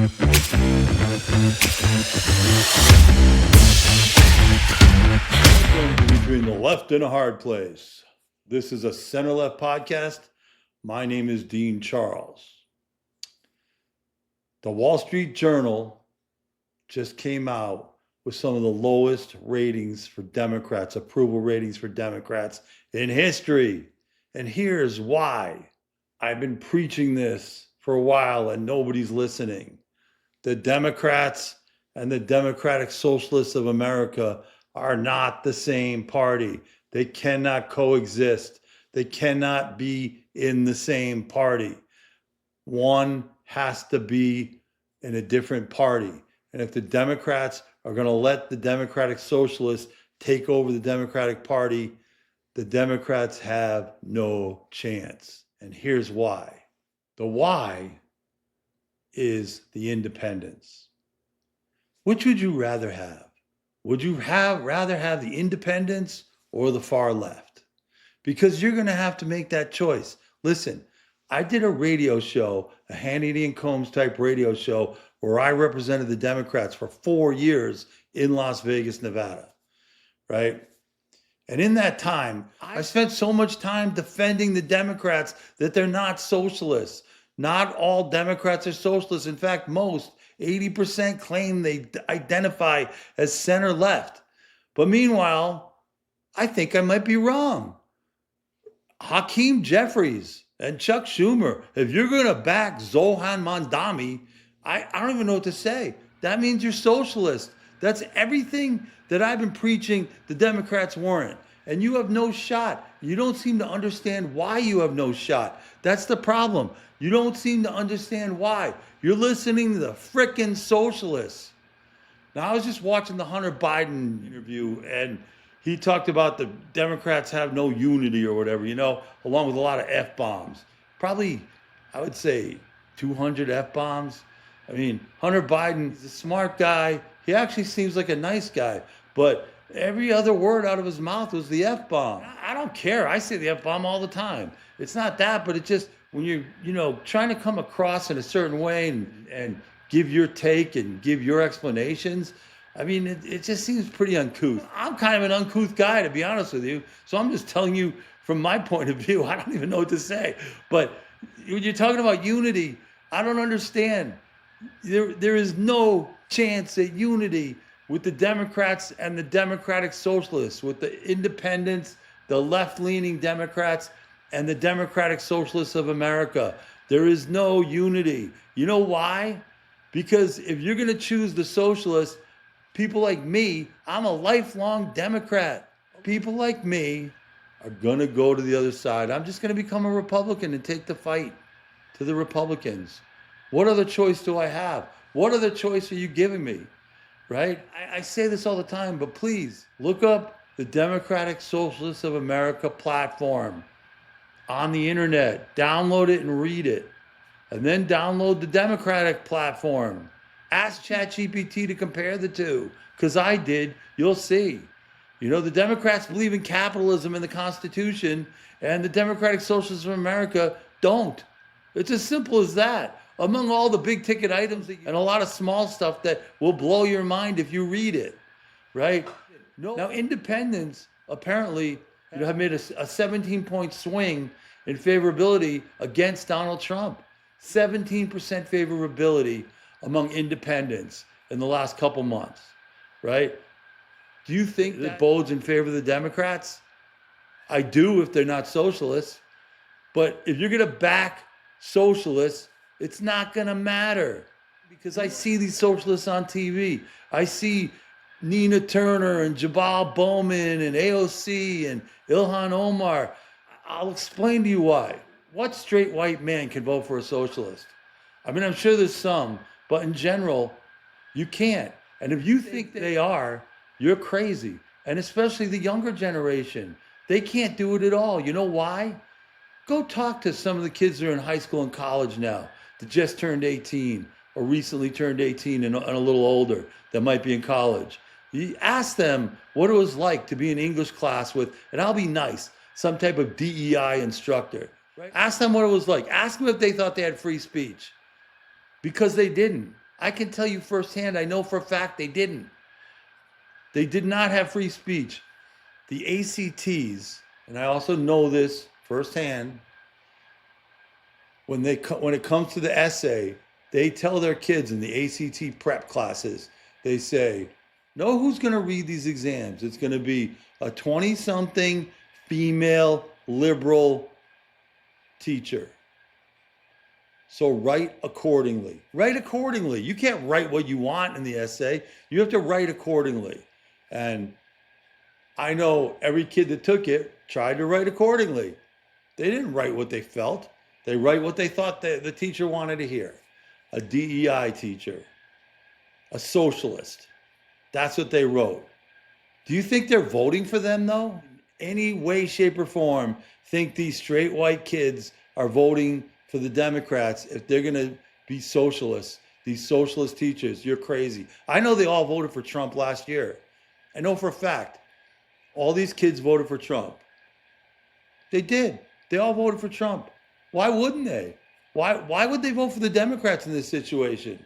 Between the left and a hard place. This is a center-left podcast. My name is Dean Charles. The Wall Street Journal just came out with some of the lowest ratings for Democrats, approval ratings for Democrats in history. And here's why. I've been preaching this for a while and nobody's listening. The Democrats and the Democratic Socialists of America are not the same party. They cannot coexist. They cannot be in the same party. One has to be in a different party. And if the Democrats are going to let the Democratic Socialists take over the Democratic Party, the Democrats have no chance. And here's why. The why is the independents. Which would you rather have? Would you rather have the independents or the far left? Because you're going to have to make that choice. Listen, I did a radio show, a Hannity and Combs type radio show, where I represented the Democrats for 4 years in Las Vegas, Nevada, right? And in that time, I spent so much time defending the Democrats that they're not socialists. Not all Democrats are socialists. In fact, most, 80% claim they identify as center-left. But meanwhile, I think I might be wrong. Hakeem Jeffries and Chuck Schumer, if you're going to back Zohran Mamdani, I don't even know what to say. That means you're socialist. That's everything that I've been preaching the Democrats weren't. And you have no shot. You don't seem to understand why you have no shot. That's the problem. You don't seem to understand why. You're listening to the frickin' socialists. Now, I was just watching the Hunter Biden interview, and he talked about the Democrats have no unity or whatever, along with a lot of F-bombs. Probably, I would say, 200 F-bombs. I mean, Hunter Biden is a smart guy. He actually seems like a nice guy, but every other word out of his mouth was the F-bomb. I don't care. I say the F-bomb all the time. It's not that, but it just, when you're, trying to come across in a certain way and give your take and give your explanations, I mean, it just seems pretty uncouth. I'm kind of an uncouth guy, to be honest with you. So I'm just telling you from my point of view. I don't even know what to say. But when you're talking about unity, I don't understand. There is no chance at unity with the Democrats and the Democratic Socialists, with the independents, the left-leaning Democrats, and the Democratic Socialists of America. There is no unity. You know why? Because if you're going to choose the socialists, people like me, I'm a lifelong Democrat. People like me are going to go to the other side. I'm just going to become a Republican and take the fight to the Republicans. What other choice do I have? What other choice are you giving me? Right? I say this all the time, but please look up the Democratic Socialists of America platform on the internet. Download it and read it. And then download the Democratic platform. Ask ChatGPT to compare the two, because I did. You'll see. The Democrats believe in capitalism and the Constitution, and the Democratic Socialists of America don't. It's as simple as that. Among all the big ticket items and a lot of small stuff that will blow your mind if you read it, right? Now, independents apparently have made a 17-point swing in favorability against Donald Trump. 17% favorability among independents in the last couple months, right? Do you think that bodes in favor of the Democrats? I do, if they're not socialists. But if you're going to back socialists, it's not going to matter, because I see these socialists on TV. I see Nina Turner and Jabal Bowman and AOC and Ilhan Omar. I'll explain to you why. What straight white man can vote for a socialist? I mean, I'm sure there's some, but in general, you can't. And if you think they are, you're crazy. And especially the younger generation. They can't do it at all. You know why? Go talk to some of the kids that are in high school and college now that just turned 18 or recently turned 18 and a little older that might be in college. You ask them what it was like to be in English class with, and I'll be nice, some type of DEI instructor. Right? Ask them what it was like. Ask them if they thought they had free speech, because they didn't. I can tell you firsthand, I know for a fact they didn't. They did not have free speech. The ACTs, and I also know this firsthand, when it comes to the essay, they tell their kids in the ACT prep classes, they say, know who's going to read these exams. It's going to be a 20-something female liberal teacher. So write accordingly. Write accordingly. You can't write what you want in the essay. You have to write accordingly. And I know every kid that took it tried to write accordingly. They didn't write what they felt. They write what they thought the teacher wanted to hear. A DEI teacher, a socialist. That's what they wrote. Do you think they're voting for them, though? In any way, shape, or form, think these straight white kids are voting for the Democrats if they're going to be socialists, these socialist teachers? You're crazy. I know they all voted for Trump last year. I know for a fact. All these kids voted for Trump. They did. They all voted for Trump. Why wouldn't they? Why would they vote for the Democrats in this situation?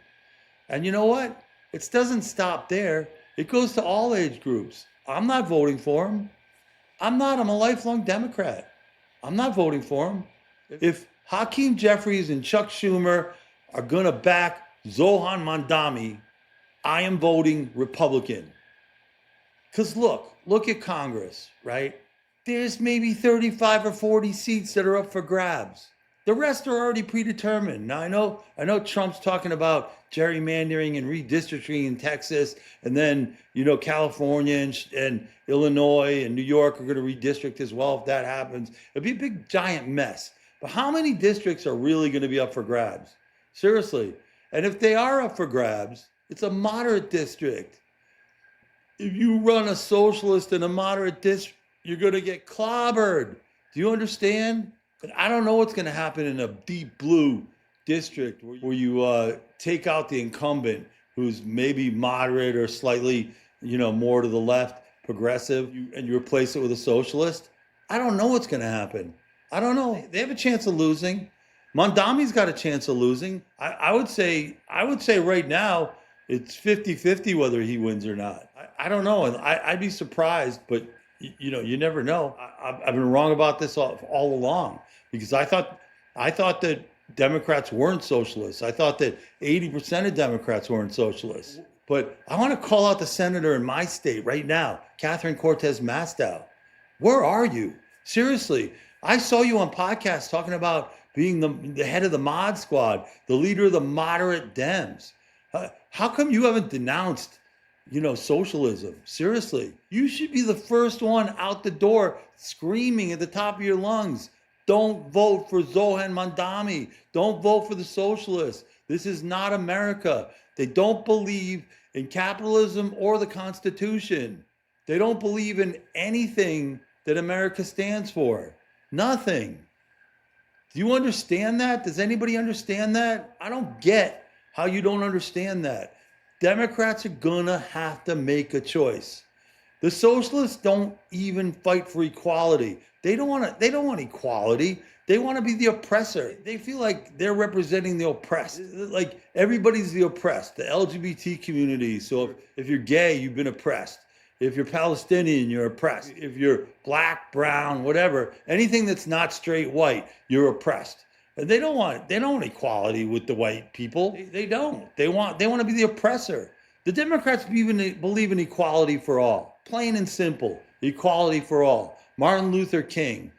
And you know what? It doesn't stop there. It goes to all age groups. I'm not voting for them. I'm a lifelong Democrat. I'm not voting for them. If Hakeem Jeffries and Chuck Schumer are going to back Zohran Mamdani, I am voting Republican. Because look at Congress, right? There's maybe 35 or 40 seats that are up for grabs. The rest are already predetermined. Now, I know Trump's talking about gerrymandering and redistricting in Texas, and then, California and Illinois and New York are going to redistrict as well if that happens. It'll be a big, giant mess. But how many districts are really going to be up for grabs? Seriously. And if they are up for grabs, it's a moderate district. If you run a socialist in a moderate district, you're going to get clobbered. Do you understand? And I don't know what's going to happen in a deep blue district where you take out the incumbent who's maybe moderate or slightly, more to the left, progressive, and you replace it with a socialist. I don't know what's going to happen. I don't know. They have a chance of losing. Mamdani's got a chance of losing. I would say right now it's 50-50 whether he wins or not. I don't know. And I'd be surprised, but you never know. I've been wrong about this all along because I thought that Democrats weren't socialists. I thought that 80% of Democrats weren't socialists. But I want to call out the senator in my state right now, Catherine Cortez Masto. Where are you? Seriously, I saw you on podcasts talking about being the head of the mod squad, the leader of the moderate Dems. How come you haven't denounced socialism? Seriously, you should be the first one out the door screaming at the top of your lungs. Don't vote for Zohran Mamdani. Don't vote for the socialists. This is not America. They don't believe in capitalism or the Constitution. They don't believe in anything that America stands for. Nothing. Do you understand that? Does anybody understand that? I don't get how you don't understand that. Democrats are gonna have to make a choice. The socialists don't even fight for equality. They don't want equality. They want to be the oppressor. They feel like they're representing the oppressed. Like everybody's the oppressed, the LGBT community. So if you're gay, you've been oppressed. If you're Palestinian, you're oppressed. If you're black, brown, whatever, anything that's not straight white, you're oppressed. And they don't want equality with the white people. They don't. They want to be the oppressor. The Democrats believe in equality for all. Plain and simple. Equality for all. Martin Luther King,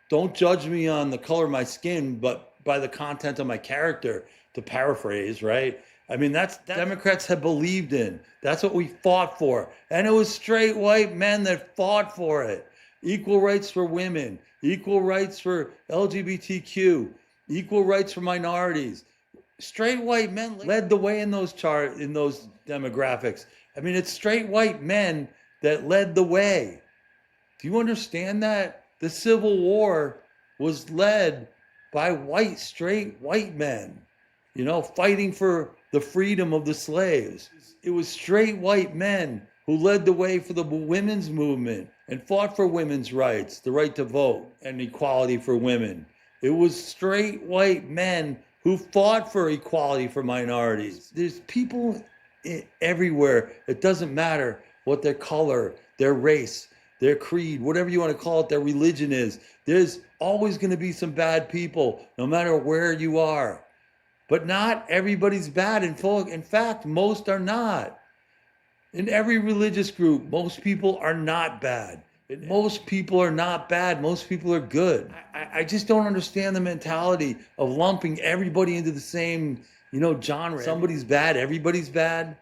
don't judge me on the color of my skin, but by the content of my character, to paraphrase, right? I mean, that's Democrats have believed in. That's what we fought for. And it was straight white men that fought for it. Equal rights for women, equal rights for LGBTQ, equal rights for minorities. Straight white men led the way in those demographics. I mean, it's straight white men that led the way. Do you understand that? The Civil War was led by straight white men, fighting for the freedom of the slaves. It was straight white men who led the way for the women's movement and fought for women's rights, the right to vote and equality for women. It was straight white men who fought for equality for minorities. There's people everywhere. It doesn't matter what their color, their race, their creed, whatever you want to call it, their religion is. There's always going to be some bad people, no matter where you are. But not everybody's bad. In fact, most are not. In every religious group, most people are not bad. Most people are not bad. Most people are good. I just don't understand the mentality of lumping everybody into the same, genre. Somebody's bad, everybody's bad.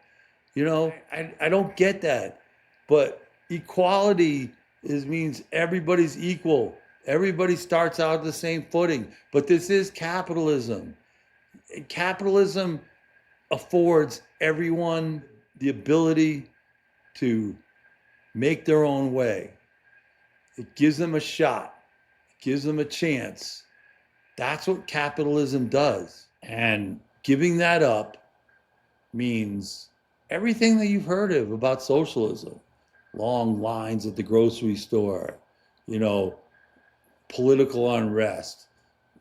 I don't get that. But equality means everybody's equal. Everybody starts out at the same footing. But this is capitalism. Capitalism affords everyone the ability to make their own way. It gives them a shot. It gives them a chance. That's what capitalism does. And giving that up means everything that you've heard of about socialism. Long lines at the grocery store, political unrest,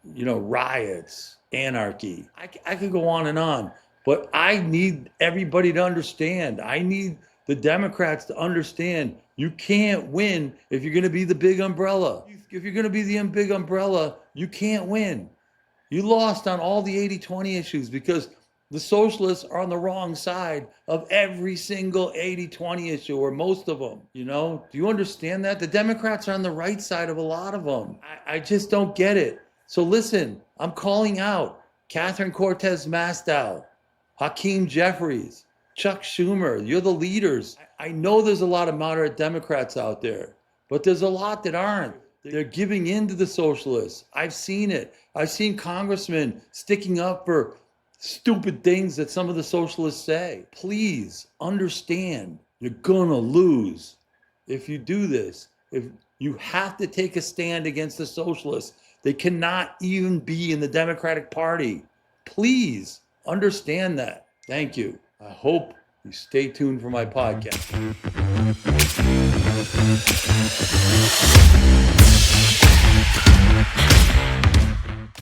riots, anarchy. I could go on, but I need everybody to understand. I need the Democrats to understand you can't win if you're going to be the big umbrella. If you're going to be the big umbrella, you can't win. You lost on all the 80-20 issues because the socialists are on the wrong side of every single 80-20 issue, or most of them, Do you understand that? The Democrats are on the right side of a lot of them. I just don't get it. So listen, I'm calling out Catherine Cortez Masto, Hakeem Jeffries, Chuck Schumer. You're the leaders. I know there's a lot of moderate Democrats out there, but there's a lot that aren't. They're giving in to the socialists. I've seen it. I've seen congressmen sticking up for stupid things that some of the socialists say. Please understand, you're gonna lose if you do this. If you have to take a stand against the socialists, they cannot even be in the Democratic Party. Please understand that. Thank you. I hope you stay tuned for my podcast.